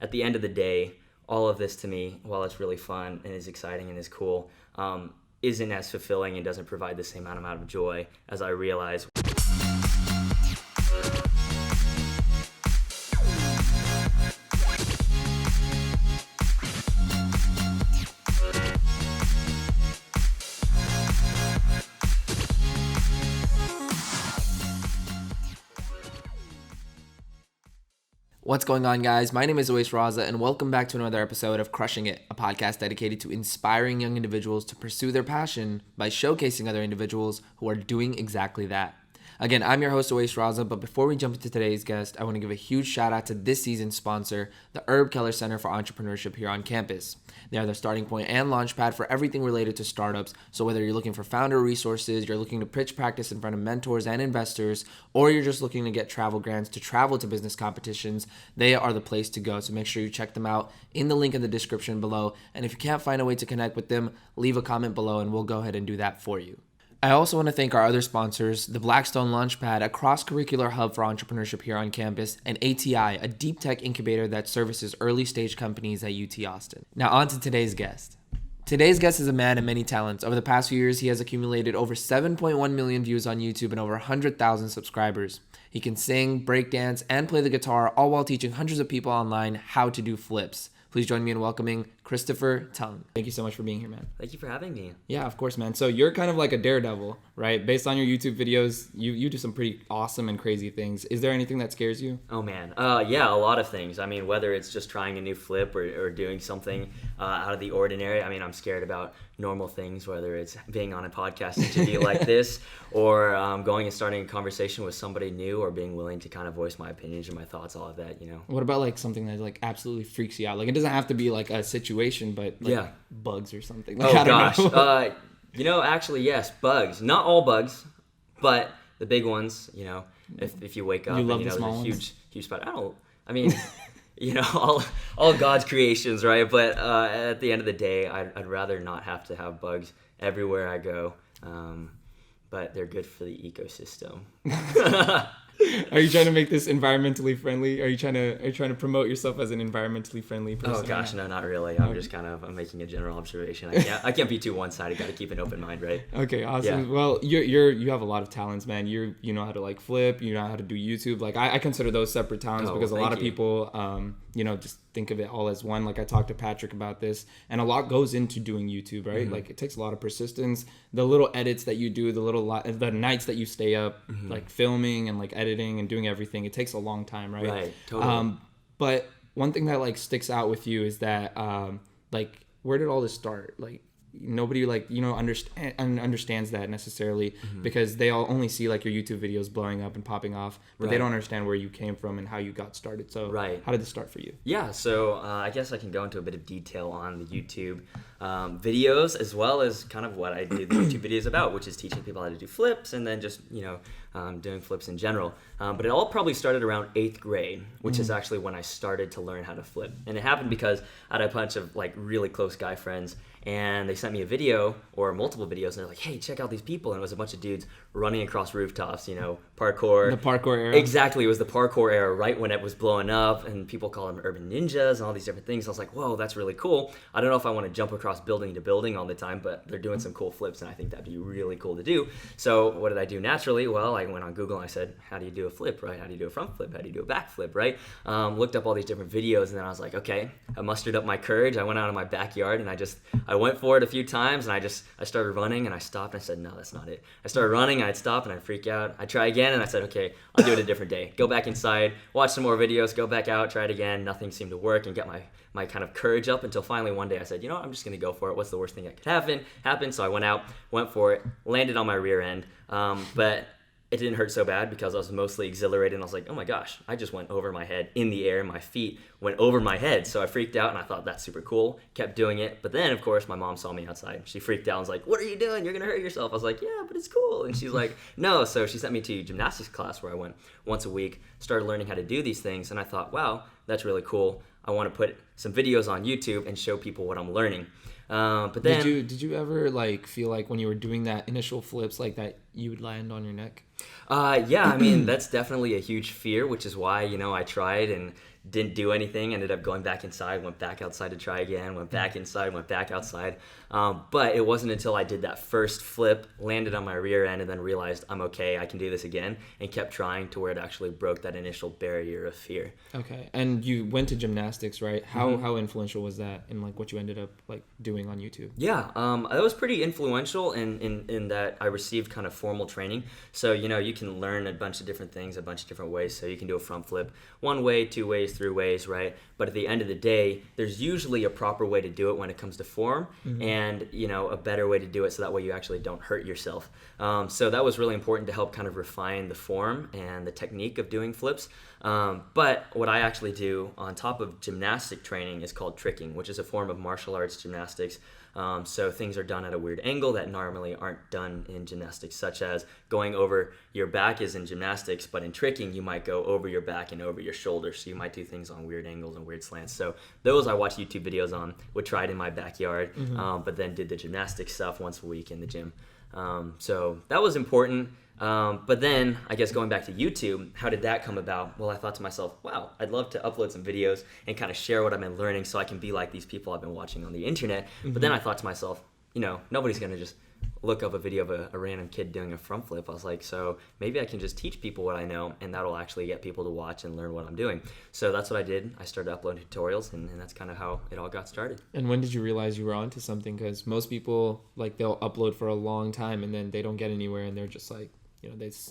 at the end of the day, all of this to me, while it's really fun and is exciting and is cool, isn't as fulfilling and doesn't provide the same amount of joy as I realize. What's going on, guys? My name is Jessie Curneal, and welcome back to another episode of Crushing It, a podcast dedicated to inspiring young individuals to pursue their passion by showcasing other individuals who are doing exactly that. Again, I'm your host, Jessie Curneal, but before we jump into today's guest, I want to give a huge shout out to this season's sponsor, the Herb Keller Center for Entrepreneurship here on campus. They are the starting point and launchpad for everything related to startups. So whether you're looking for founder resources, you're looking to pitch practice in front of mentors and investors, or you're just looking to get travel grants to travel to business competitions, they are the place to go. So make sure you check them out in the link in the description below. And if you can't find a way to connect with them, leave a comment below and we'll go ahead and do that for you. I also want to thank our other sponsors, the Blackstone Launchpad, a cross-curricular hub for entrepreneurship here on campus, and ATI, a deep tech incubator that services early-stage companies at UT Austin. Now on to today's guest. Today's guest is a man of many talents. Over the past few years, he has accumulated over 7.1 million views on YouTube and over 100,000 subscribers. He can sing, breakdance, and play the guitar, all while teaching hundreds of people online how to do flips. Please join me in welcoming Christopher Tung. Thank you so much for being here, man. Thank you for having me. Yeah, of course, man. So you're kind of like a daredevil, right? Based on your YouTube videos, you do some pretty awesome and crazy things. Is there anything that scares you? Oh, man. Yeah, a lot of things. I mean, whether it's just trying a new flip or doing something out of the ordinary. I mean, I'm scared about normal things, whether it's being on a podcast interview like this or going and starting a conversation with somebody new or being willing to kind of voice my opinions or my thoughts, all of that, you know. What about like something that like absolutely freaks you out? Like it doesn't have to be like a situation, but like bugs or something. Like, oh, gosh. Actually, yes, bugs. Not all bugs, but the big ones, you know, if you wake up you love and, the small ones? huge spot. You know, all God's creations, right? But at the end of the day, I'd rather not have to have bugs everywhere I go. But they're good for the ecosystem. Are you trying to make this environmentally friendly? Are you trying to promote yourself as an environmentally friendly person? Oh gosh, no, not really. I'm just I'm making a general observation. I can't be too one-sided. Got to keep an open mind, right? Okay, awesome. Yeah. Well, you have a lot of talents, man. You know how to like flip. You know how to do YouTube. Like I consider those separate talents because a lot of people, just think of it all as one. Like I talked to Patrick about this, and a lot goes into doing YouTube, right? Mm-hmm. Like it takes a lot of persistence. The little edits that you do, the nights that you stay up, mm-hmm. like filming and like editing and doing everything, it takes a long time, right? Right, totally. But one thing that like sticks out with you is that like where did all this start? Like nobody understands that necessarily mm-hmm. because they all only see like your YouTube videos blowing up and popping off, but they don't understand where you came from and how you got started. So how did this start for you? Yeah, so I guess I can go into a bit of detail on the YouTube videos as well as kind of what I did the YouTube videos about, which is teaching people how to do flips and then just, doing flips in general. But it all probably started around 8th grade, which is actually when I started to learn how to flip. And it happened because I had a bunch of like really close guy friends and they sent me a video or multiple videos and they're like, hey, check out these people. And it was a bunch of dudes running across rooftops, parkour. The parkour era. Exactly. It was the parkour era right when it was blowing up and people call them urban ninjas and all these different things. I was like, whoa, that's really cool. I don't know if I want to jump across building to building all the time, but they're doing some cool flips and I think that'd be really cool to do. So what did I do naturally? Well, I went on Google and I said, how do you do a flip, right? How do you do a front flip? How do you do a back flip, right? Looked up all these different videos and then I was like, okay, I mustered up my courage. I went out in my backyard and I went for it a few times and I started running and I stopped and I said, no, that's not it. I started running and I'd stop and I'd freak out. I'd try again and I said, okay, I'll do it a different day. Go back inside, watch some more videos, go back out, try it again. Nothing seemed to work and get my kind of courage up until finally one day I said, I'm just going to go for it. What's the worst thing that could happen? So I went out, went for it, landed on my rear end. But it didn't hurt so bad because I was mostly exhilarated and I was like, oh my gosh, I just went over my head in the air. My feet went over my head. So I freaked out and I thought that's super cool. Kept doing it. But then, of course, my mom saw me outside. She freaked out and was like, what are you doing? You're going to hurt yourself. I was like, yeah, but it's cool. And she's like, no. So she sent me to gymnastics class where I went once a week, started learning how to do these things. And I thought, wow, that's really cool. I want to put some videos on YouTube and show people what I'm learning. But then, did you ever like feel like when you were doing that initial flips like that you would land on your neck? Yeah, I mean that's definitely a huge fear, which is why I tried and didn't do anything, ended up going back inside, went back outside to try again, went back inside, went back outside. But it wasn't until I did that first flip, landed on my rear end, and then realized I'm okay, I can do this again, and kept trying to where it actually broke that initial barrier of fear. Okay, and you went to gymnastics, right? How influential was that in like what you ended up like doing on YouTube? Yeah, that was pretty influential in that I received kind of formal training. So, you can learn a bunch of different things, a bunch of different ways. So you can do a front flip one way, 2 ways, 3 ways, right? But at the end of the day, there's usually a proper way to do it when it comes to form and, a better way to do it so that way you actually don't hurt yourself. So that was really important to help kind of refine the form and the technique of doing flips. But what I actually do on top of gymnastic training is called tricking, which is a form of martial arts gymnastics. So things are done at a weird angle that normally aren't done in gymnastics, such as going over your back is in gymnastics, but in tricking, you might go over your back and over your shoulders. So you might do things on weird angles and weird slants. So those I watch YouTube videos on, would try it in my backyard, but then did the gymnastic stuff once a week in the gym. So that was important. But then, I guess going back to YouTube, how did that come about? Well, I thought to myself, wow, I'd love to upload some videos and kind of share what I've been learning so I can be like these people I've been watching on the internet. But then I thought to myself, nobody's going to just look up a video of a random kid doing a front flip. I was like, so maybe I can just teach people what I know, and that'll actually get people to watch and learn what I'm doing. So that's what I did. I started uploading tutorials, and that's kind of how it all got started. And when did you realize you were onto something? Because most people, like, they'll upload for a long time, and then they don't get anywhere, and they're just like,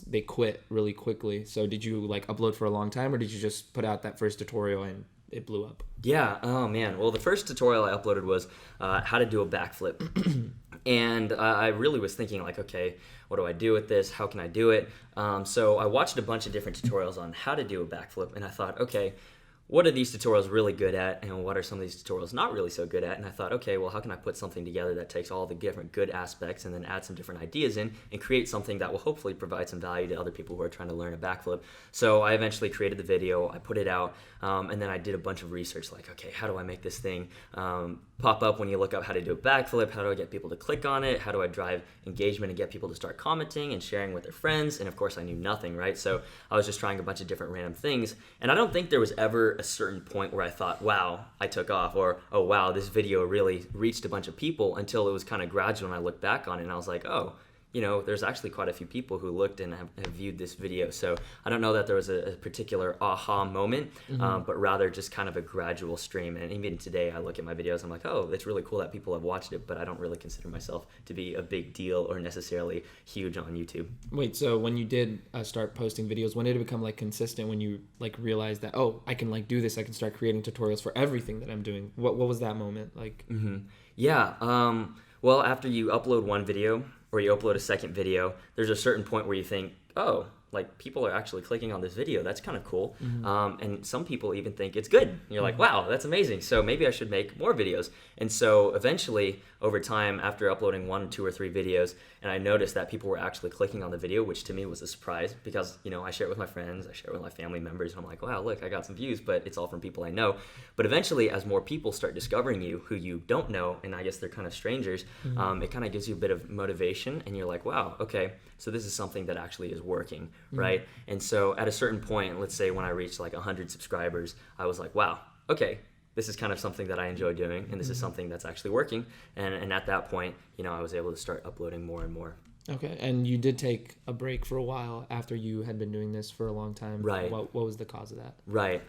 they quit really quickly. So did you like upload for a long time, or did you just put out that first tutorial and it blew up? Yeah. Oh man. Well, the first tutorial I uploaded was how to do a backflip. And I really was thinking like, okay, what do I do with this? How can I do it? So I watched a bunch of different tutorials on how to do a backflip, and I thought, okay, what are these tutorials really good at, and what are some of these tutorials not really so good at? And I thought, okay, well, how can I put something together that takes all the different good aspects and then add some different ideas in and create something that will hopefully provide some value to other people who are trying to learn a backflip? So I eventually created the video, I put it out, and then I did a bunch of research like, okay, how do I make this thing pop up when you look up how to do a backflip? How do I get people to click on it? How do I drive engagement and get people to start commenting and sharing with their friends? And of course, I knew nothing, right? So I was just trying a bunch of different random things, and I don't think there was ever a certain point where I thought, wow, I took off, or oh wow, this video really reached a bunch of people, until it was kind of gradual and I looked back on it and I was like, oh, there's actually quite a few people who looked and have viewed this video. So I don't know that there was a particular aha moment, but rather just kind of a gradual stream. And even today, I look at my videos, I'm like, oh, it's really cool that people have watched it, but I don't really consider myself to be a big deal or necessarily huge on YouTube. Wait, so when you did start posting videos, when did it become like consistent, when you like realized that, oh, I can like do this, I can start creating tutorials for everything that I'm doing? What was that moment like? Yeah, well, after you upload one video, or you upload a second video, there's a certain point where you think, oh, like people are actually clicking on this video. That's kind of cool. And some people even think it's good. And you're like, wow, that's amazing. So maybe I should make more videos. And so eventually, over time, after uploading 1, 2, or 3 videos, and I noticed that people were actually clicking on the video, which to me was a surprise because, I share it with my friends, I share it with my family members, and I'm like, wow, look, I got some views, but it's all from people I know. But eventually, as more people start discovering you who you don't know, and I guess they're kind of strangers, it kind of gives you a bit of motivation, and you're like, wow, okay, so this is something that actually is working, right? And so at a certain point, let's say when I reached like 100 subscribers, I was like, wow, okay, this is kind of something that I enjoy doing, and this is something that's actually working. And at that point, I was able to start uploading more and more. Okay, and you did take a break for a while after you had been doing this for a long time. Right. What was the cause of that? Right.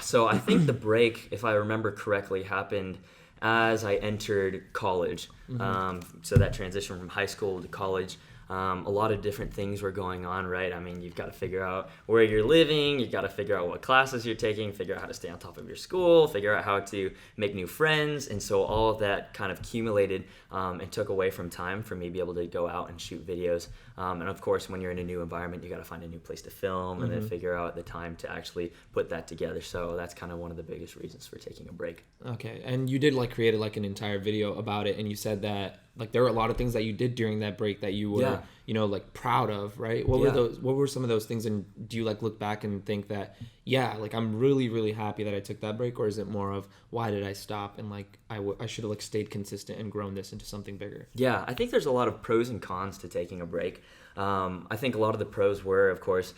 So I think the break, if I remember correctly, happened as I entered college. So that transition from high school to college. A lot of different things were going on, right? I mean, you've got to figure out where you're living, you've got to figure out what classes you're taking, figure out how to stay on top of your school, figure out how to make new friends, and so all of that kind of accumulated and took away from time for me to be able to go out and shoot videos. And of course, when you're in a new environment, you got to find a new place to film and then figure out the time to actually put that together. So that's kind of one of the biggest reasons for taking a break. Okay, and you did like create like an entire video about it, and you said that like there were a lot of things that you did during that break that you were really, like proud of, right? What were some of those things? And do you like look back and think that, like I'm really, really happy that I took that break? Or is it more of why did I stop? And like, I should have like stayed consistent and grown this into something bigger. Yeah, I think there's a lot of pros and cons to taking a break. I think a lot of the pros were, of course,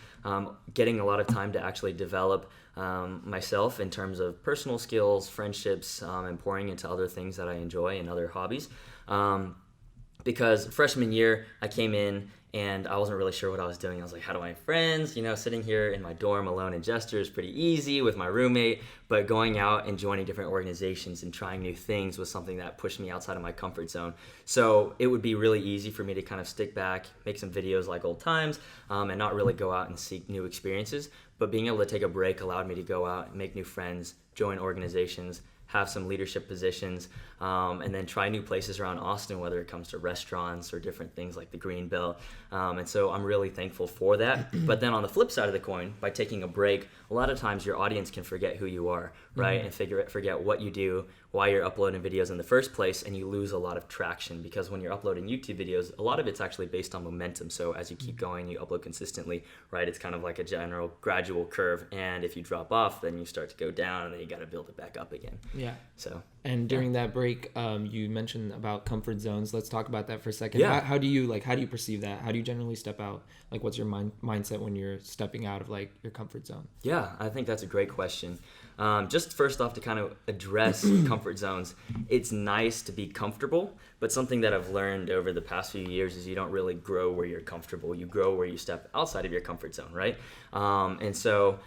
getting a lot of time to actually develop myself in terms of personal skills, friendships, and pouring into other things that I enjoy and other hobbies. Because freshman year, I came in and I wasn't really sure what I was doing. I was like, how do I have friends? Sitting here in my dorm alone in Jester is pretty easy with my roommate, but going out and joining different organizations and trying new things was something that pushed me outside of my comfort zone. So it would be really easy for me to kind of stick back, make some videos like old times, and not really go out and seek new experiences. But being able to take a break allowed me to go out and make new friends, join organizations, have some leadership positions, and then try new places around Austin, whether it comes to restaurants or different things like the Greenbelt. And so I'm really thankful for that. But then on the flip side of the coin, by taking a break, a lot of times your audience can forget who you are, right? And forget what you do, why you're uploading videos in the first place, and you lose a lot of traction because when you're uploading YouTube videos, a lot of it's actually based on momentum. So as you keep going, you upload consistently, right? It's kind of like a general gradual curve. And if you drop off, then you start to go down and then you got to build it back up again. Yeah. So. And during that break, you mentioned about comfort zones. Let's talk about that for a second. Yeah. How do you perceive that? How do you generally step out? Like, what's your mindset when you're stepping out of like your comfort zone? Yeah, I think that's a great question. Just first off, to kind of address comfort zones, it's nice to be comfortable, but something that I've learned over the past few years is you don't really grow where you're comfortable. You grow where you step outside of your comfort zone, right? And so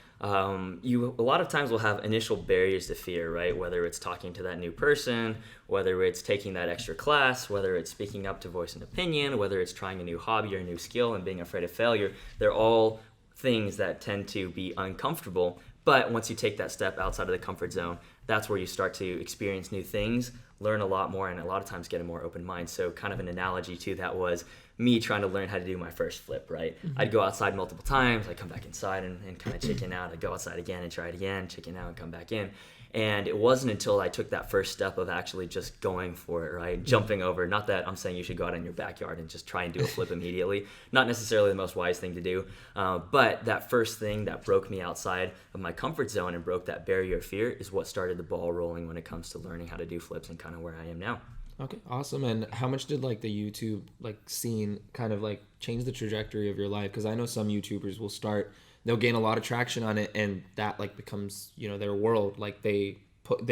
you a lot of times will have initial barriers to fear, right? Whether it's talking to that new person, whether it's taking that extra class, whether it's speaking up to voice an opinion, whether it's trying a new hobby or a new skill and being afraid of failure. They're all things that tend to be uncomfortable. But once you take that step outside of the comfort zone, that's where you start to experience new things, learn a lot more, and a lot of times get a more open mind. So kind of an analogy to that was me trying to learn how to do my first flip, right? Mm-hmm. I'd go outside multiple times. I'd come back inside and kind of chicken out. I'd go outside again and try it again, chicken out and come back in. And it wasn't until I took that first step of actually just going for it, right? Jumping over. Not that I'm saying you should go out in your backyard and just try and do a flip immediately. Not necessarily the most wise thing to do. But that first thing that broke me outside of my comfort zone and broke that barrier of fear is what started the ball rolling when it comes to learning how to do flips and kind of where I am now. Okay, awesome. And how much did like the YouTube like scene kind of like change the trajectory of your life? Because I know some YouTubers will start, they'll gain a lot of traction on it, and that like becomes, their world. Like they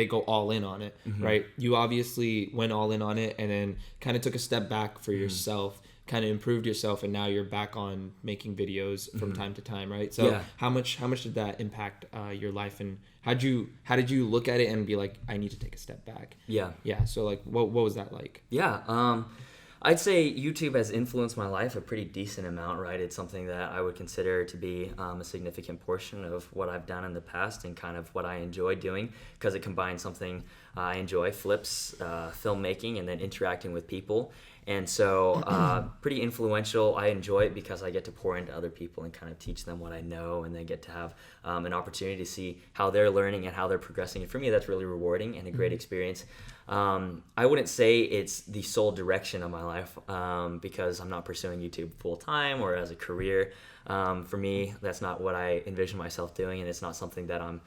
go all in on it, mm-hmm. right? You obviously went all in on it and then kind of took a step back for yourself, kind of improved yourself, and now you're back on making videos from time to time, right? So how much did that impact your life, and how did you look at it and be like, I need to take a step back? Yeah. So like, what was that like? Yeah. I'd say YouTube has influenced my life a pretty decent amount, right? It's something that I would consider to be a significant portion of what I've done in the past and kind of what I enjoy doing, because it combines something I enjoy, flips, filmmaking, and then interacting with people. And so pretty influential. I enjoy it because I get to pour into other people and kind of teach them what I know, and then get to have an opportunity to see how they're learning and how they're progressing. And for me, that's really rewarding and a great experience. I wouldn't say it's the sole direction of my life because I'm not pursuing YouTube full time or as a career. For me, that's not what I envision myself doing, and it's not something that I'm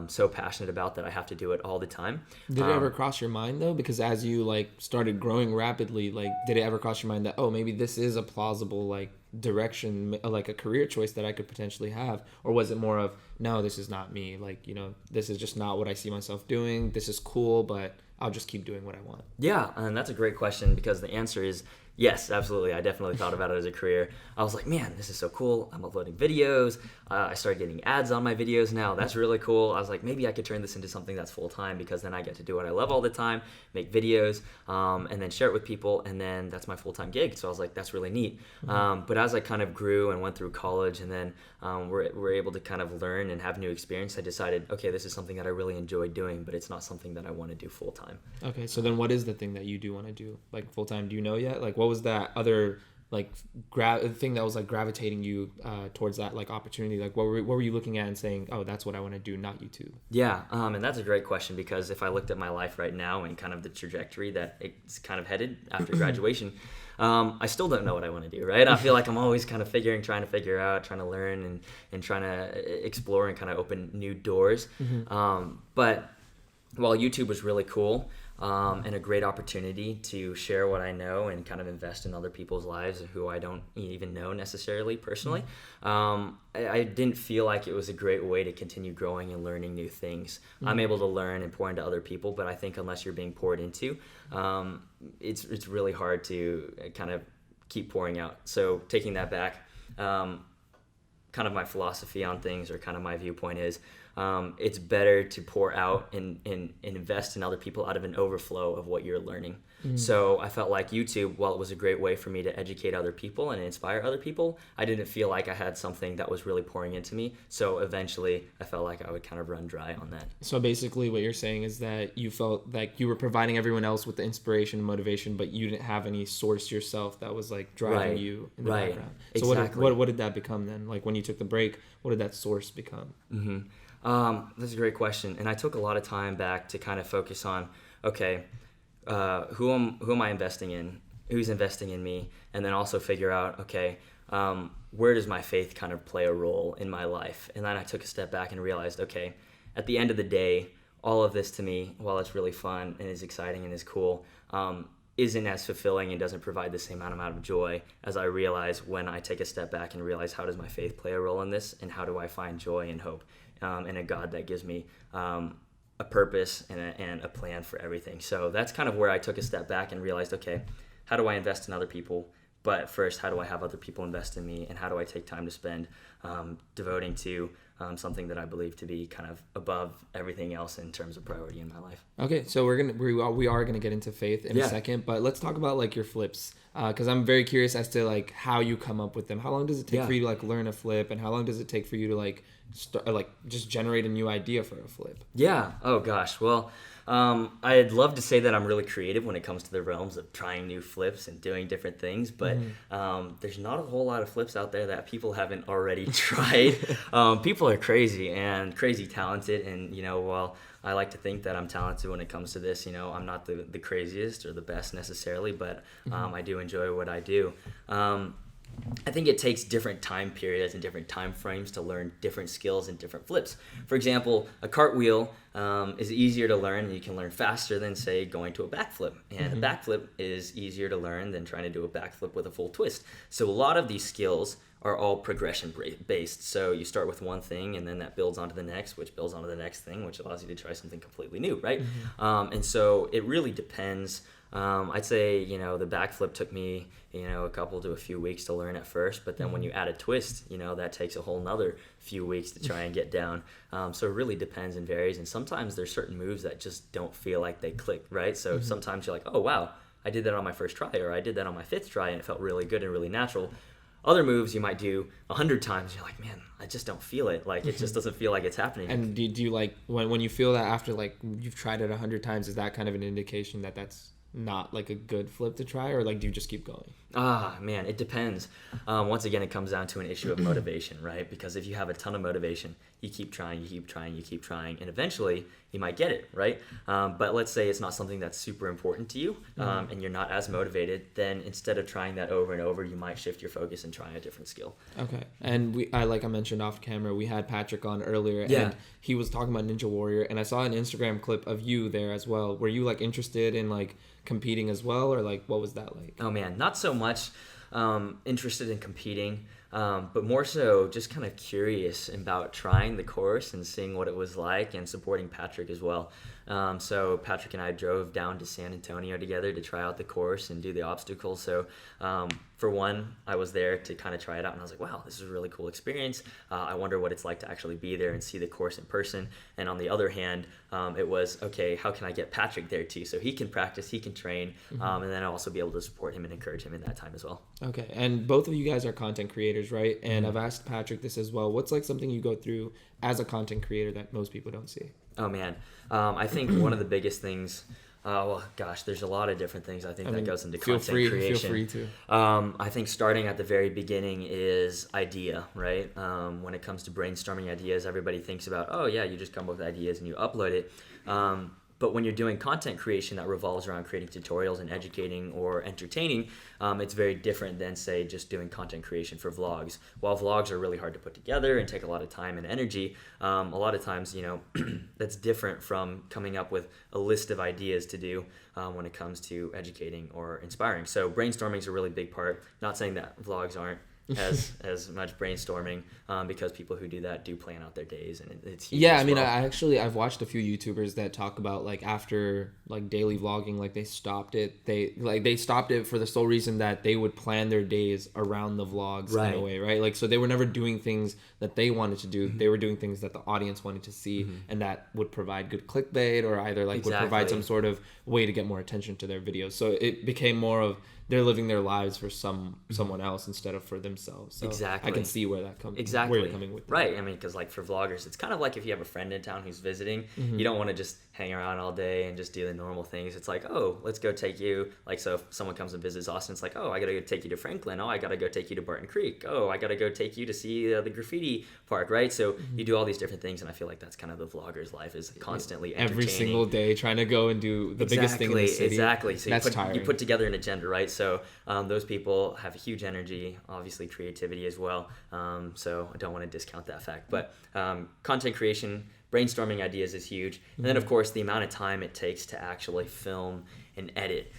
so passionate about that I have to do it all the time. Did it ever cross your mind though? Because as you like started growing rapidly, like did it ever cross your mind that, oh, maybe this is a plausible like direction, like a career choice that I could potentially have? Or was it more of, no, this is not me, like, this is just not what I see myself doing, this is cool, but I'll just keep doing what I want? Yeah, and that's a great question, because the answer is yes, absolutely. I definitely thought about it as a career. I was like, man, this is so cool. I'm uploading videos. I started getting ads on my videos now. That's really cool. I was like, maybe I could turn this into something that's full-time, because then I get to do what I love all the time, make videos, and then share it with people, and then that's my full-time gig. So I was like, that's really neat. Mm-hmm. But as I kind of grew and went through college, and then we're able to kind of learn and have new experience, I decided, okay, this is something that I really enjoy doing, but it's not something that I want to do full-time. Okay, so then what is the thing that you do want to do, like full-time? Do you know yet? Like, what was that other thing that was like gravitating you towards that like opportunity? Like what were you looking at and saying, oh, that's what I want to do, not YouTube? Yeah, and that's a great question, because if I looked at my life right now and kind of the trajectory that it's kind of headed after graduation, I still don't know what I want to do, right? I feel like I'm always kind of trying to figure out, trying to learn and trying to explore and kind of open new doors. But while YouTube was really cool, and a great opportunity to share what I know and kind of invest in other people's lives who I don't even know necessarily personally, I didn't feel like it was a great way to continue growing and learning new things. I'm able to learn and pour into other people, but I think unless you're being poured into, it's really hard to kind of keep pouring out. So taking that back, kind of my philosophy on things, or kind of my viewpoint is, it's better to pour out and invest in other people out of an overflow of what you're learning. So I felt like YouTube, while it was a great way for me to educate other people and inspire other people, I didn't feel like I had something that was really pouring into me. So eventually I felt like I would kind of run dry on that. So basically what you're saying is that you felt like you were providing everyone else with the inspiration and motivation, but you didn't have any source yourself that was like driving you in the background. So exactly. what did that become then? Like when you took the break, what did that source become? That's a great question. And I took a lot of time back to kind of focus on, okay, who am I investing in? Who's investing in me? And then also figure out, okay, where does my faith kind of play a role in my life? And then I took a step back and realized, okay, at the end of the day, all of this to me, while it's really fun and is exciting and is cool, isn't as fulfilling and doesn't provide the same amount of joy as I realize when I take a step back and realize, how does my faith play a role in this? And how do I find joy and hope in a God that gives me a purpose and a plan for everything? So that's kind of where I took a step back and realized, okay, how do I invest in other people? But first, how do I have other people invest in me? And how do I take time to spend devoting to something that I believe to be kind of above everything else in terms of priority in my life? Okay, so we are gonna get into faith in a second, but let's talk about like your flips, because I'm very curious as to like how you come up with them. How long does it take for you to like learn a flip, and how long does it take for you to like just generate a new idea for a flip? Yeah. Oh gosh. Well, I'd love to say that I'm really creative when it comes to the realms of trying new flips and doing different things, but there's not a whole lot of flips out there that people haven't already tried. People are crazy and crazy talented, and while I like to think that I'm talented when it comes to this, I'm not the craziest or the best necessarily, but I do enjoy what I do. I think it takes different time periods and different time frames to learn different skills and different flips. For example, a cartwheel is easier to learn, and you can learn faster than, say, going to a backflip. And a backflip is easier to learn than trying to do a backflip with a full twist. So a lot of these skills are all progression based. So you start with one thing, and then that builds onto the next, which builds onto the next thing, which allows you to try something completely new, right? And so it really depends. I'd say, the backflip took me, a couple to a few weeks to learn at first, but then when you add a twist, that takes a whole nother few weeks to try and get down. So it really depends and varies. And sometimes there's certain moves that just don't feel like they click, right? So sometimes you're like, oh, wow, I did that on my first try, or I did that on my fifth try, and it felt really good and really natural. Other moves you might do 100 times, you're like, man, I just don't feel it. Like, it just doesn't feel like it's happening. And do you like, when you feel that after, like, you've tried it 100 times, is that kind of an indication that that's not, like, a good flip to try? Or, like, do you just keep going? Man, it depends. Once again, it comes down to an issue of motivation, right? Because if you have a ton of motivation, you keep trying, and eventually you might get it, right? But let's say it's not something that's super important to you, and you're not as motivated, then instead of trying that over and over, you might shift your focus and try a different skill. Okay. And like I mentioned off camera, we had Patrick on earlier, and he was talking about Ninja Warrior, and I saw an Instagram clip of you there as well. Were you, like, interested in, like, competing as well, or, like, what was that like? Oh man, not so much interested in competing, but more so just kind of curious about trying the course and seeing what it was like, and supporting Patrick as well. So Patrick and I drove down to San Antonio together to try out the course and do the obstacles. So for one, I was there to kind of try it out, and I was like, wow, this is a really cool experience. I wonder what it's like to actually be there and see the course in person. And on the other hand, it was, okay, how can I get Patrick there too? So he can practice, he can train, and then I'll also be able to support him and encourage him in that time as well. Okay, and both of you guys are content creators, right? And I've asked Patrick this as well. What's, like, something you go through as a content creator that most people don't see? Oh man, I think one of the biggest things Well, gosh, there's a lot of different things I think that goes into feel content creation. Feel free to. I think starting at the very beginning is idea, right? When it comes to brainstorming ideas, everybody thinks about, oh yeah, you just come up with ideas and you upload it. But when you're doing content creation that revolves around creating tutorials and educating or entertaining, it's very different than, say, just doing content creation for vlogs. While vlogs are really hard to put together and take a lot of time and energy, a lot of times, that's different from coming up with a list of ideas to do when it comes to educating or inspiring. So brainstorming is a really big part. Not saying that vlogs aren't as much brainstorming, because people who do that do plan out their days, and it's huge. Yeah, I mean, I've watched a few YouTubers that talk about, like, after like daily vlogging, like they stopped it. They stopped it for the sole reason that they would plan their days around the vlogs in a way, right? Like, so they were never doing things that they wanted to do. They were doing things that the audience wanted to see, and that would provide good clickbait, or either would provide some sort of way to get more attention to their videos. So it became more of they're living their lives for someone else instead of for themselves. So I can see where that comes. Where you're coming with that. Right. I mean, because like for vloggers, it's kind of like if you have a friend in town who's visiting, you don't want to just hang around all day and just do the normal things. It's like, oh, let's go take you. Like, so if someone comes and visits Austin, it's like, oh, I gotta go take you to Franklin. Oh, I gotta go take you to Barton Creek. Oh, I gotta go take you to see the graffiti park. Right. So you do all these different things, and I feel like that's kind of the vlogger's life, is constantly every single day trying to go and do the biggest thing in the city. Exactly. So that's tiring. You put together an agenda, right? So those people have huge energy, obviously creativity as well. So I don't want to discount that fact. But content creation, brainstorming ideas is huge. And then, of course, the amount of time it takes to actually film and edit.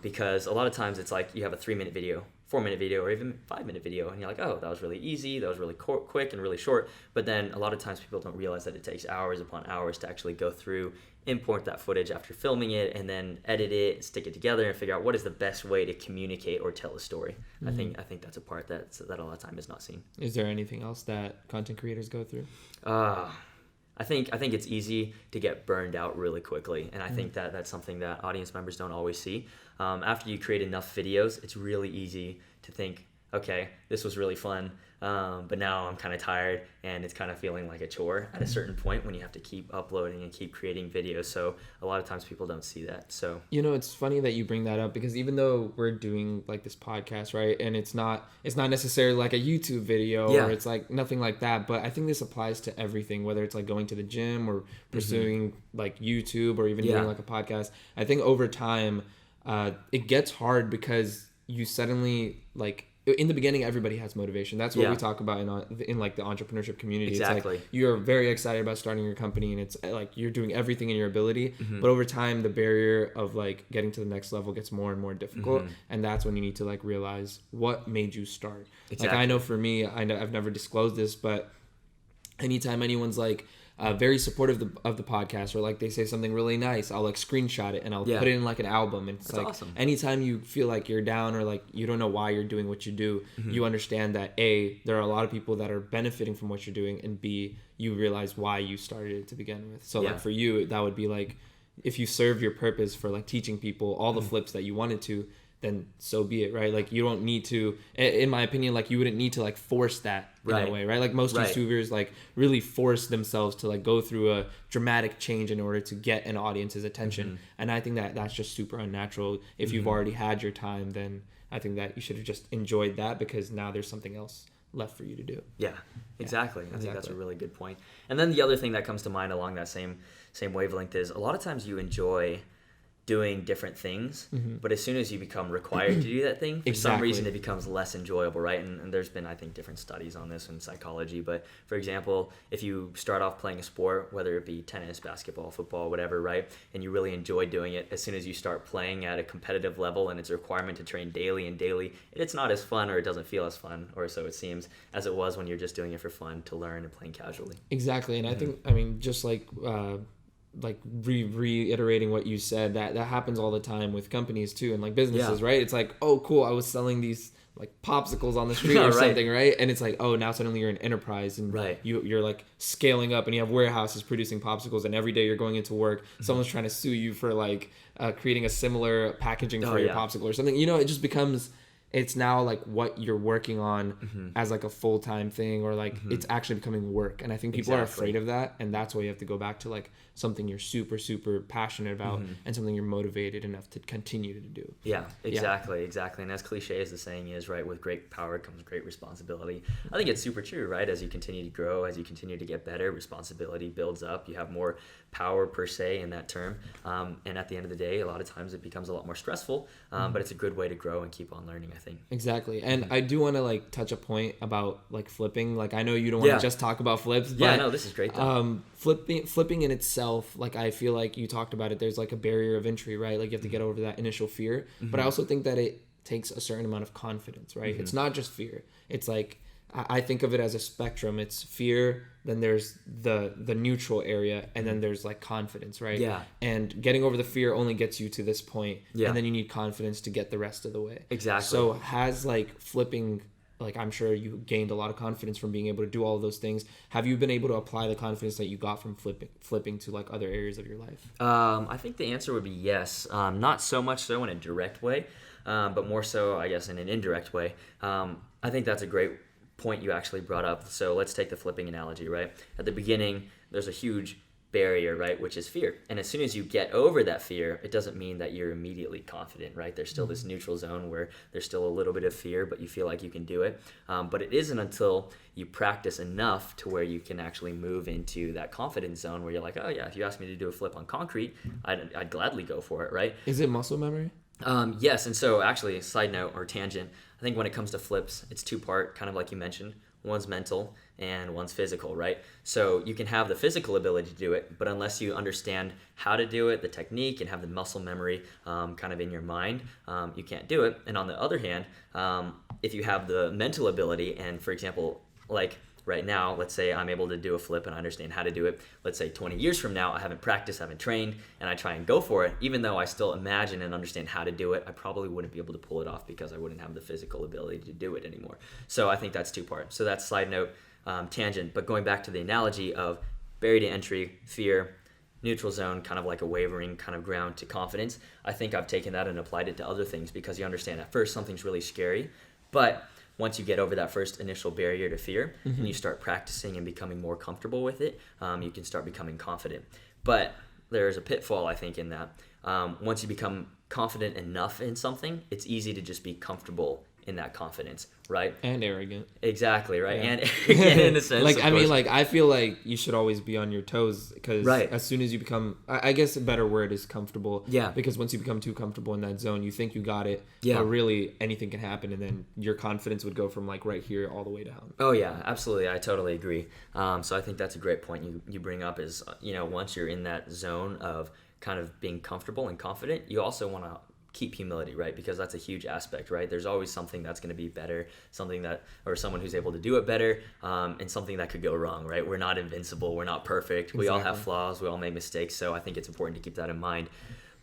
Because a lot of times it's like you have a 3-minute video, 4-minute video, or even 5-minute video, and you're like, oh, that was really easy, that was really quick and really short. But then a lot of times people don't realize that it takes hours upon hours to actually go through, import that footage after filming it, and then edit it, stick it together, and figure out what is the best way to communicate or tell a story. I think that's a part that a lot of time is not seen. Is there anything else that content creators go through? I think it's easy to get burned out really quickly, and I think that's something that audience members don't always see. After you create enough videos, it's really easy to think, okay, this was really fun, but now I'm kind of tired, and it's kind of feeling like a chore at a certain point when you have to keep uploading and keep creating videos. So a lot of times people don't see that. So it's funny that you bring that up, because even though we're doing like this podcast, right, and it's not necessarily like a YouTube video, or it's like nothing like that, but I think this applies to everything, whether it's like going to the gym or pursuing like YouTube, or even doing like a podcast. I think over time it gets hard, because you suddenly, like, in the beginning, everybody has motivation. That's what we talk about in like the entrepreneurship community. Exactly. It's like you're very excited about starting your company, and it's like you're doing everything in your ability. But over time, the barrier of like getting to the next level gets more and more difficult, and that's when you need to like realize what made you start. Exactly. Like, I know for me, I've never disclosed this, but anytime anyone's like very supportive of the podcast, or like they say something really nice, I'll like screenshot it and I'll put it in like an album. And it's That's like awesome. Anytime you feel like you're down, or like you don't know why you're doing what you do, you understand that A, there are a lot of people that are benefiting from what you're doing, and B, you realize why you started it to begin with. So like for you, that would be like, if you serve your purpose for like teaching people all the flips that you wanted to, then so be it, right? Like, you don't need to, in my opinion, like, you wouldn't need to like force that in a way, right? Like, most YouTubers like really force themselves to like go through a dramatic change in order to get an audience's attention. And I think that that's just super unnatural. If you've already had your time, then I think that you should have just enjoyed that, because now there's something else left for you to do. Yeah, exactly. I think that's a really good point. And then the other thing that comes to mind along that same wavelength is, a lot of times you enjoy doing different things, but as soon as you become required to do that thing, for some reason it becomes less enjoyable, right? And there's been, I think, different studies on this in psychology. But for example, if you start off playing a sport, whether it be tennis, basketball, football, whatever, right, and you really enjoy doing it, as soon as you start playing at a competitive level and it's a requirement to train daily, it's not as fun, or it doesn't feel as fun, or so it seems, as it was when you're just doing it for fun, to learn and playing casually. Exactly. And I think, I mean, just like reiterating what you said, that happens all the time with companies too, and like businesses, right? It's like, oh cool, I was selling these like popsicles on the street or something, right? And it's like, oh, now suddenly you're an enterprise, and you're like scaling up, and you have warehouses producing popsicles, and every day you're going into work, someone's trying to sue you for like creating a similar packaging for your popsicle or something. It just becomes it's now like what you're working on as like a full-time thing, or like it's actually becoming work. And I think people are afraid of that, and that's why you have to go back to like something you're super passionate about and something you're motivated enough to continue to do. Yeah, exactly. And as cliche as the saying is, right, with great power comes great responsibility. I think it's super true, right? As you continue to grow, as you continue to get better, responsibility builds up. You have more power per se in that term, and at the end of the day, a lot of times it becomes a lot more stressful, but it's a good way to grow and keep on learning, I think. Exactly. And I do want to like touch a point about like flipping. Like I know you don't want to just talk about flips, but no, this is great though. Flipping in itself, like I feel like you talked about it, there's like a barrier of entry, right? Like you have to get over that initial fear, but I also think that it takes a certain amount of confidence, right? It's not just fear. It's like, I think of it as a spectrum. It's fear, then there's the neutral area, and then there's like confidence, right? Yeah. And getting over the fear only gets you to this point, Yeah. and then you need confidence to get the rest of the way. Exactly. So has like flipping, like I'm sure you gained a lot of confidence from being able to do all of those things. Have you been able to apply the confidence that you got from flipping to like other areas of your life? I think the answer would be yes. Not so much so in a direct way, but more so, I guess, in an indirect way. I think that's a great point you actually brought up. So let's take the flipping analogy, right? At the beginning, there's a huge barrier, right, which is fear. And as soon as you get over that fear, it doesn't mean that you're immediately confident, right? There's still this neutral zone where there's still a little bit of fear, but you feel like you can do it. But it isn't until you practice enough to where you can actually move into that confidence zone where you're like, oh yeah, if you asked me to do a flip on concrete, I'd gladly go for it, right? Is it muscle memory? Yes, and so actually, side note or tangent, I think when it comes to flips, it's two-part, kind of like you mentioned. One's mental and one's physical, right? So you can have the physical ability to do it, but unless you understand how to do it, the technique, and have the muscle memory kind of in your mind, you can't do it. And on the other hand, if you have the mental ability, and for example, like right now, let's say I'm able to do a flip and I understand how to do it. Let's say 20 years from now, I haven't practiced, haven't trained, and I try and go for it. Even though I still imagine and understand how to do it, I probably wouldn't be able to pull it off because I wouldn't have the physical ability to do it anymore. So I think that's two parts. So that's side note, tangent. But going back to the analogy of barrier to entry, fear, neutral zone, kind of like a wavering kind of ground to confidence, I think I've taken that and applied it to other things because you understand at first something's really scary, but once you get over that first initial barrier to fear and you start practicing and becoming more comfortable with it, you can start becoming confident. But there's a pitfall, I think, in that. Once you become confident enough in something, it's easy to just be comfortable in that confidence, right? And arrogant. Exactly, right? Yeah. And arrogant in a sense. Like, I mean, like, I feel like you should always be on your toes because as soon as you become, I guess a better word is comfortable. Yeah. Because once you become too comfortable in that zone, you think you got it. Yeah. But really, anything can happen, and then your confidence would go from like right here all the way down. Oh yeah, absolutely. I totally agree. So I think that's a great point you bring up is, once you're in that zone of kind of being comfortable and confident, you also want to keep humility, right? Because that's a huge aspect, right? There's always something that's going to be better, something that, or someone who's able to do it better, and something that could go wrong, right? We're not invincible. We're not perfect. We all have flaws. We all make mistakes. So I think it's important to keep that in mind.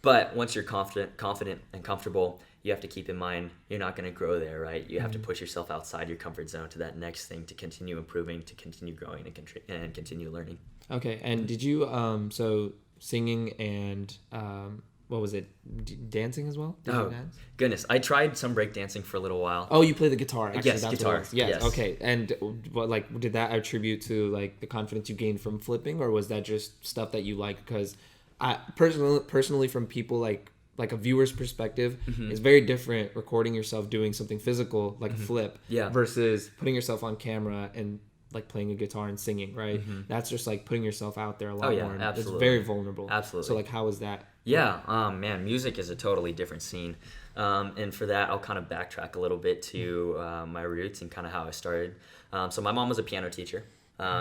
But once you're confident and comfortable, you have to keep in mind you're not going to grow there, right? You have to push yourself outside your comfort zone to that next thing to continue improving, to continue growing, and continue learning. Okay. And did you, so singing and, what was it? Dancing as well? Did you dance? Goodness. I tried some break dancing for a little while. Oh, you play the guitar. Actually, yes, that's guitar. What it was. Yes. Okay. And what, like, did that attribute to like the confidence you gained from flipping, or was that just stuff that you like? Because I personally from people like a viewer's perspective, it's very different recording yourself doing something physical like a flip versus putting yourself on camera and like playing a guitar and singing, right? That's just like putting yourself out there a lot more. Absolutely. It's very vulnerable. Absolutely. So like, how was that? Yeah, man, music is a totally different scene. And for that, I'll kind of backtrack a little bit to my roots and kind of how I started. So my mom was a piano teacher.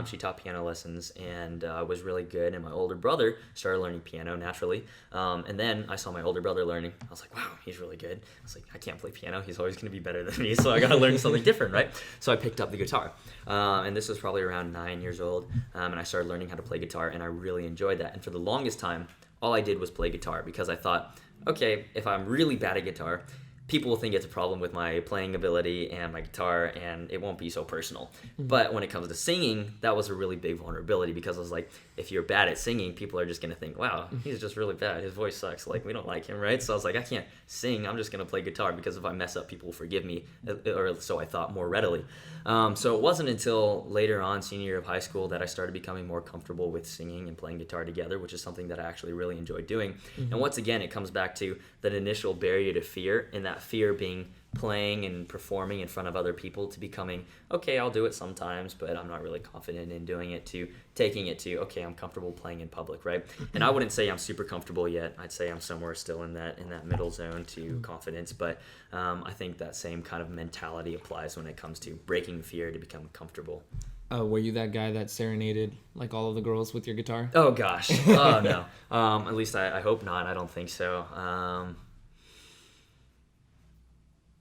She taught piano lessons and was really good. And my older brother started learning piano naturally. And then I saw my older brother learning. I was like, wow, he's really good. I was like, I can't play piano. He's always going to be better than me. So I got to learn something different, right? So I picked up the guitar. And this was probably around 9 years old. And I started learning how to play guitar. And I really enjoyed that. And for the longest time, all I did was play guitar because I thought, okay, if I'm really bad at guitar, people will think it's a problem with my playing ability and my guitar, and it won't be so personal. But when it comes to singing, that was a really big vulnerability, because I was like, if you're bad at singing, people are just going to think, wow, he's just really bad. His voice sucks. Like, we don't like him, right? So I was like, I can't sing. I'm just going to play guitar, because if I mess up, people will forgive me, or so I thought, more readily. So it wasn't until later on, senior year of high school, that I started becoming more comfortable with singing and playing guitar together, which is something that I actually really enjoyed doing. And once again, it comes back to that initial barrier to fear, and that fear being playing and performing in front of other people, to becoming, okay, I'll do it sometimes, but I'm not really confident in doing it, to taking it to, okay, I'm comfortable playing in public, right? And I wouldn't say I'm super comfortable yet. I'd say I'm somewhere still in that middle zone to confidence, but I think that same kind of mentality applies when it comes to breaking fear to become comfortable. Were you that guy that serenaded like all of the girls with your guitar? Oh gosh, oh no. At least I hope not. I don't think so.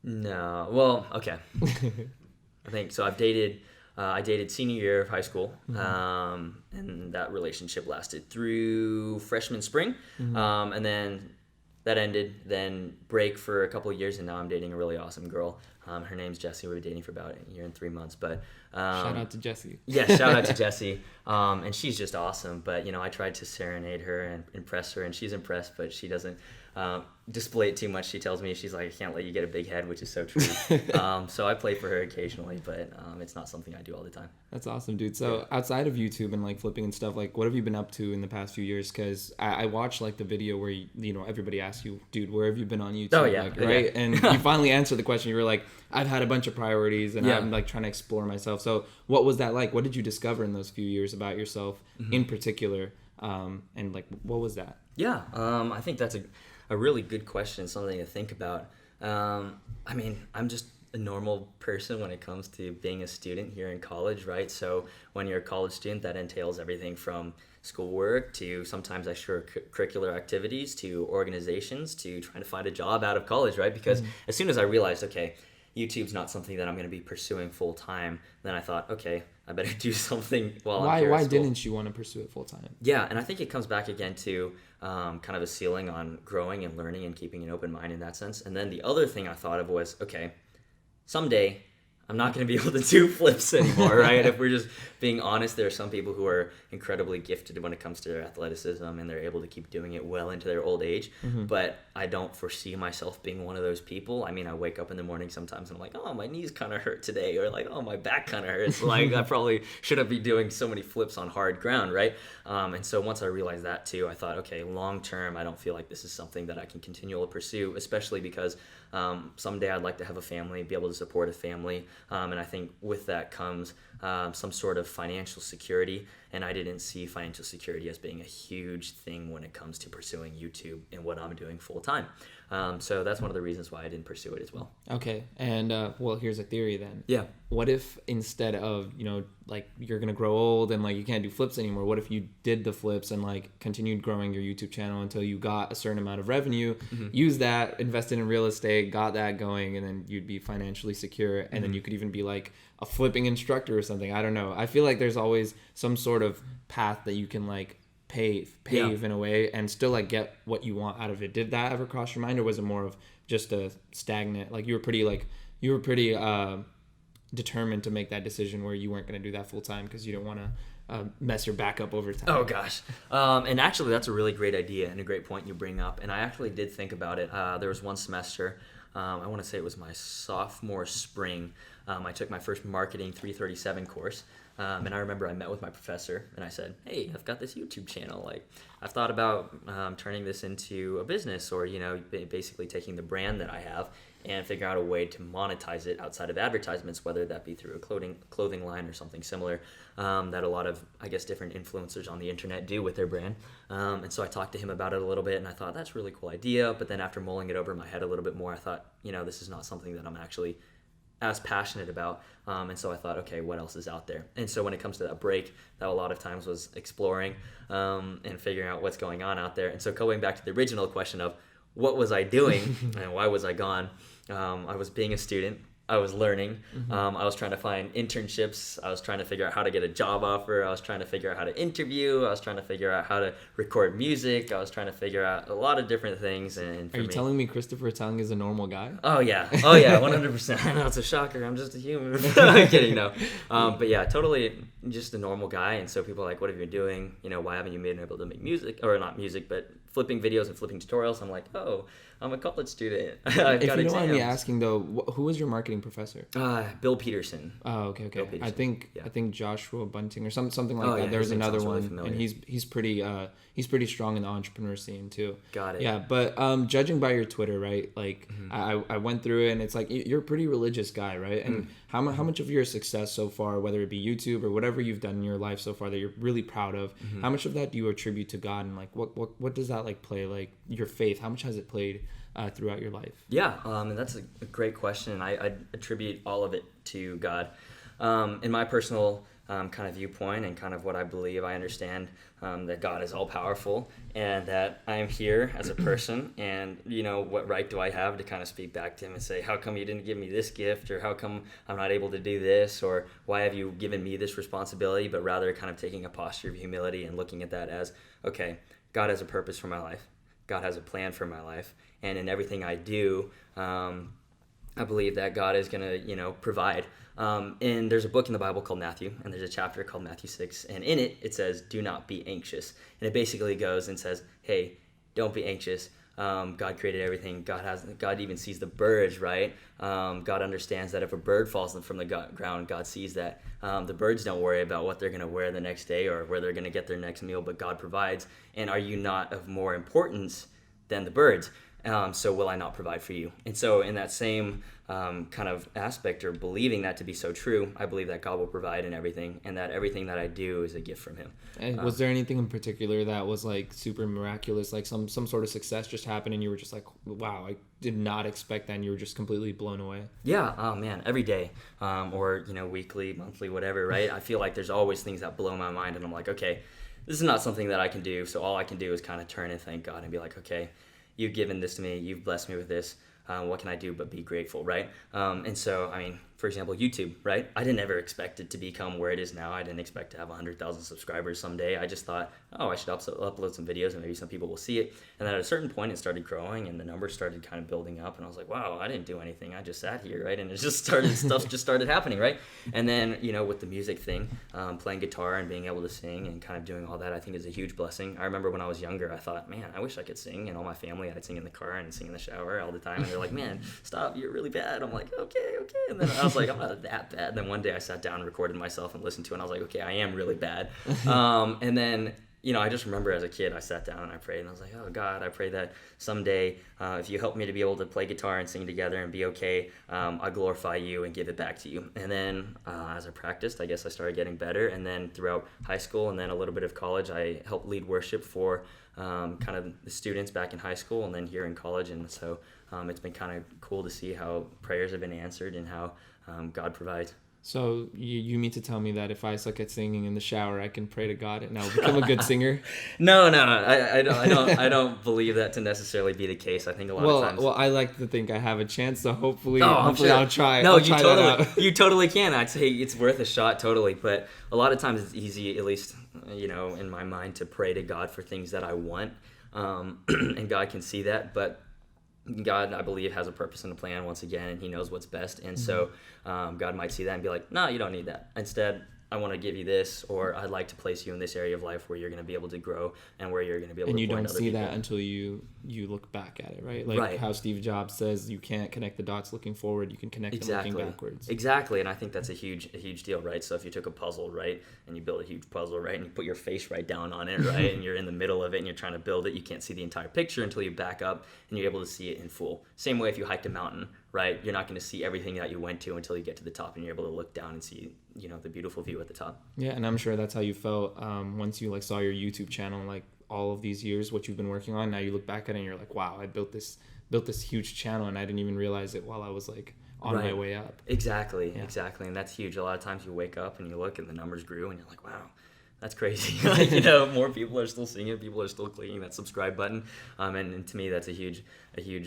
No. Well, okay. I think so. I dated senior year of high school, and that relationship lasted through freshman spring, and then that ended. Then break for a couple of years, and now I'm dating a really awesome girl. Her name's Jessie. We were dating for about a year and 3 months, but shout out to Jessie. Yeah, shout out to Jessie. And she's just awesome. But I tried to serenade her and impress her, and she's impressed, but she doesn't display it too much. She tells me, she's like, I can't let you get a big head, which is so true. So I play for her occasionally, but it's not something I do all the time. That's awesome, dude. So outside of YouTube and like flipping and stuff, like what have you been up to in the past few years? Because I watched like the video where everybody asks you, dude, where have you been on YouTube? Oh yeah, like, right? Yeah. And you finally answered the question. You were like, I've had a bunch of priorities, and I'm like trying to explore myself. So what was that like? What did you discover in those few years about yourself in particular? And like, what was that? Yeah, I think that's a really good question, something to think about. I mean, I'm just a normal person when it comes to being a student here in college, right? So when you're a college student, that entails everything from schoolwork to sometimes extracurricular activities to organizations to trying to find a job out of college, right? Because as soon as I realized, okay, YouTube's not something that I'm going to be pursuing full time, then I thought, okay, I better do something while I'm here at Why school. didn't you want to pursue it full time? Yeah, and I think it comes back again to kind of a ceiling on growing and learning and keeping an open mind in that sense. And then the other thing I thought of was, okay, someday I'm not going to be able to do flips anymore, right? If we're just being honest, there are some people who are incredibly gifted when it comes to their athleticism, and they're able to keep doing it well into their old age. But I don't foresee myself being one of those people. I mean, I wake up in the morning sometimes and I'm like, oh, my knees kind of hurt today, or like, oh, my back kind of hurts. Like, I probably shouldn't be doing so many flips on hard ground, right? And so once I realized that too, I thought, okay, long term, I don't feel like this is something that I can continue to pursue, especially because someday I'd like to have a family, be able to support a family. And I think with that comes some sort of financial security. And I didn't see financial security as being a huge thing when it comes to pursuing YouTube and what I'm doing full time. So that's one of the reasons why I didn't pursue it as well. Okay. And well, here's a theory then. Yeah. What if instead of, like you're going to grow old and like you can't do flips anymore, what if you did the flips and like continued growing your YouTube channel until you got a certain amount of revenue, use that, invested in real estate, got that going, and then you'd be financially secure, and then you could even be like a flipping instructor or something. I don't know. I feel like there's always some sort of path that you can like pave in a way and still like get what you want out of it. Did that ever cross your mind, or was it more of just a stagnant, like you were pretty determined to make that decision where you weren't going to do that full time because you didn't want to mess your back up over time? Oh gosh. And actually that's a really great idea and a great point you bring up. And I actually did think about it. There was one semester, I want to say it was my sophomore spring. I took my first marketing 337 course. And I remember I met with my professor and I said, hey, I've got this YouTube channel. Like, I've thought about turning this into a business, or, basically taking the brand that I have and figure out a way to monetize it outside of advertisements, whether that be through a clothing line or something similar that a lot of, I guess, different influencers on the internet do with their brand. And so I talked to him about it a little bit and I thought, that's a really cool idea. But then after mulling it over in my head a little bit more, I thought, this is not something that I'm actually as passionate about. And so I thought, okay, what else is out there? And so when it comes to that break, that a lot of times was exploring and figuring out what's going on out there. And so going back to the original question of what was I doing and why was I gone? I was being a student. I was learning. I was trying to find internships. I was trying to figure out how to get a job offer. I was trying to figure out how to interview. I was trying to figure out how to record music. I was trying to figure out a lot of different things. And Are you telling me Christopher Tung is a normal guy? Oh yeah, 100%. I know it's a shocker. I'm just a human. I'm kidding, no. But yeah, totally just a normal guy. And so people are like, what have you been doing? You know, why haven't you been able to make music, or not music, but flipping videos and flipping tutorials? I'm like, oh, I'm a college student. I've got If you exams. don't mind me asking though, who was your marketing professor? Bill Peterson. Oh, okay. Bill Peterson. I think Joshua Bunting or something like Oh, that. yeah, There's his name another sounds really one, familiar. and he's pretty strong in the entrepreneur scene too. Got it. Yeah, but judging by your Twitter, right? Like I went through it, and it's like you're a pretty religious guy, right? And how much of your success so far, whether it be YouTube or whatever you've done in your life so far that you're really proud of, how much of that do you attribute to God, and like what does that like play, like your faith? How much has it played throughout your life? Yeah, and that's a great question. And I attribute all of it to God. In my personal kind of viewpoint and kind of what I believe, I understand that God is all powerful and that I am here as a person, and you know, what right do I have to kind of speak back to him and say, how come you didn't give me this gift, or how come I'm not able to do this, or why have you given me this responsibility? But rather kind of taking a posture of humility and looking at that as, okay, God has a purpose for my life. God has a plan for my life. And in everything I do, I believe that God is going to, you know, provide. And there's a book in the Bible called Matthew, and there's a chapter called Matthew 6. And in it, it says, do not be anxious. And it basically goes and says, hey, don't be anxious. God created everything. God even sees the birds, right? God understands that if a bird falls from the ground, God sees that. The birds don't worry about what they're going to wear the next day or where they're going to get their next meal, but God provides. And are you not of more importance than the birds? So will I not provide for you? And so in that same kind of aspect, or believing that to be so true, I believe that God will provide in everything, and that everything that I do is a gift from him. And was there anything in particular that was like super miraculous, like some sort of success just happened and you were just like, wow, I did not expect that, and you were just completely blown away? Yeah, oh man, every day, or you know, weekly, monthly, whatever, right? I feel like there's always things that blow my mind, and I'm like, okay, this is not something that I can do, so all I can do is kind of turn and thank God and be like, okay, you've given this to me, you've blessed me with this. What can I do but be grateful, right? And so, I mean, for example, YouTube, right? I didn't ever expect it to become where it is now. I didn't expect to have 100,000 subscribers someday. I just thought, oh, I should upload some videos and maybe some people will see it. And then at a certain point, it started growing and the numbers started kind of building up. And I was like, wow, I didn't do anything. I just sat here, right? And it just started, stuff just started happening, right? And then, you know, with the music thing, playing guitar and being able to sing and kind of doing all that, I think is a huge blessing. I remember when I was younger, I thought, man, I wish I could sing. And all my family, I'd sing in the car and sing in the shower all the time. And they're like, man, stop, you're really bad. I'm like, okay. And then I was like, I'm not that bad. And then one day I sat down and recorded myself and listened to it, and I was like, okay, I am really bad. And then, you know, I just remember as a kid, I sat down and I prayed, and I was like, oh God, I pray that someday if you help me to be able to play guitar and sing together and be okay, I glorify you and give it back to you. And then as I practiced, I guess I started getting better. And then throughout high school and then a little bit of college, I helped lead worship for kind of the students back in high school and then here in college. And so it's been kind of cool to see how prayers have been answered and how God provides. So you mean to tell me that if I suck at singing in the shower, I can pray to God and I'll become a good singer? No. I don't believe that to necessarily be the case. I think a lot of times. Well, I like to think I have a chance, so hopefully sure. I'll try. No, I'll you try totally, that out. you totally can. I'd say it's worth a shot, totally. But a lot of times it's easy, at least you know, in my mind, to pray to God for things that I want, and God can see that, but. God, I believe, has a purpose and a plan once again, and he knows what's best. And so God might see that and be like, no, you don't need that. Instead, I want to give you this, or I'd like to place you in this area of life where you're going to be able to grow and where you're going to be able and to you point don't other see people. that until you look back at it, right? Like Right. how Steve Jobs says you can't connect the dots looking forward, you can connect them looking backwards. Exactly, and I think that's a huge deal, right? So if you took a puzzle, right, and you build a huge puzzle, right, and you put your face right down on it, right, and you're in the middle of it and you're trying to build it, you can't see the entire picture until you back up and you're able to see it in full. Same way if you hiked a mountain, right, you're not going to see everything that you went to until you get to the top and you're able to look down and see, you know, the beautiful view at the top. Yeah, and I'm sure that's how you felt once you like saw your YouTube channel, like all of these years, what you've been working on. Now you look back at it and you're like, wow, I built this huge channel and I didn't even realize it while I was like on my way up. Exactly, and that's huge. A lot of times you wake up and you look and the numbers grew and you're like, wow, that's crazy. Like, you know, more people are still seeing it, people are still clicking that subscribe button, and to me that's a huge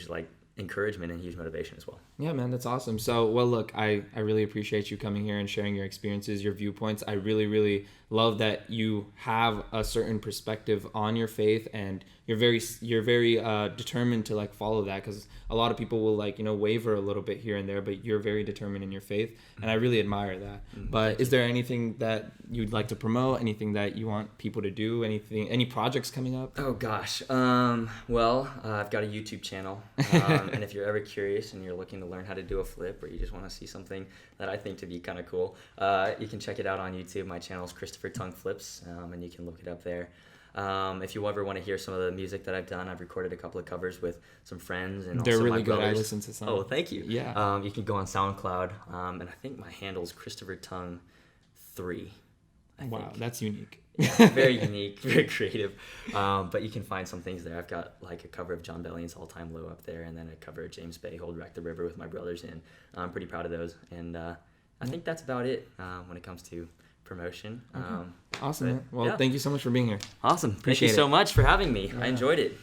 like encouragement and huge motivation as well. Yeah, man, that's awesome. So, well, look, I really appreciate you coming here and sharing your experiences, your viewpoints. I really, really love that you have a certain perspective on your faith, and you're very determined to like follow that, because a lot of people will like, waver a little bit here and there, but you're very determined in your faith, and I really admire that. But is there anything that you'd like to promote, anything that you want people to do, any projects coming up? Oh gosh. Well, I've got a YouTube channel, and if you're ever curious and you're looking to learn how to do a flip, or you just want to see something that I think to be kind of cool, you can check it out on YouTube. My channel is Christopher Tung Flips, and you can look it up there. If you ever want to hear some of the music that I've done, I've recorded a couple of covers with some friends and they're also really my good. brothers. I listen to some. Oh, thank you. Yeah. You can go on SoundCloud, and I think my handle is Christopher Tung 3. Wow, that's unique. Yeah, very unique, very creative. But you can find some things there. I've got like a cover of John Bellion's All Time Low up there, and then a cover of James Bay, Hold Wreck the River with my brothers, and I'm pretty proud of those. And I think that's about it when it comes to promotion. Awesome, man. Well, thank you so much for being here. Awesome. Thank Appreciate you it. so much for having me. I enjoyed it.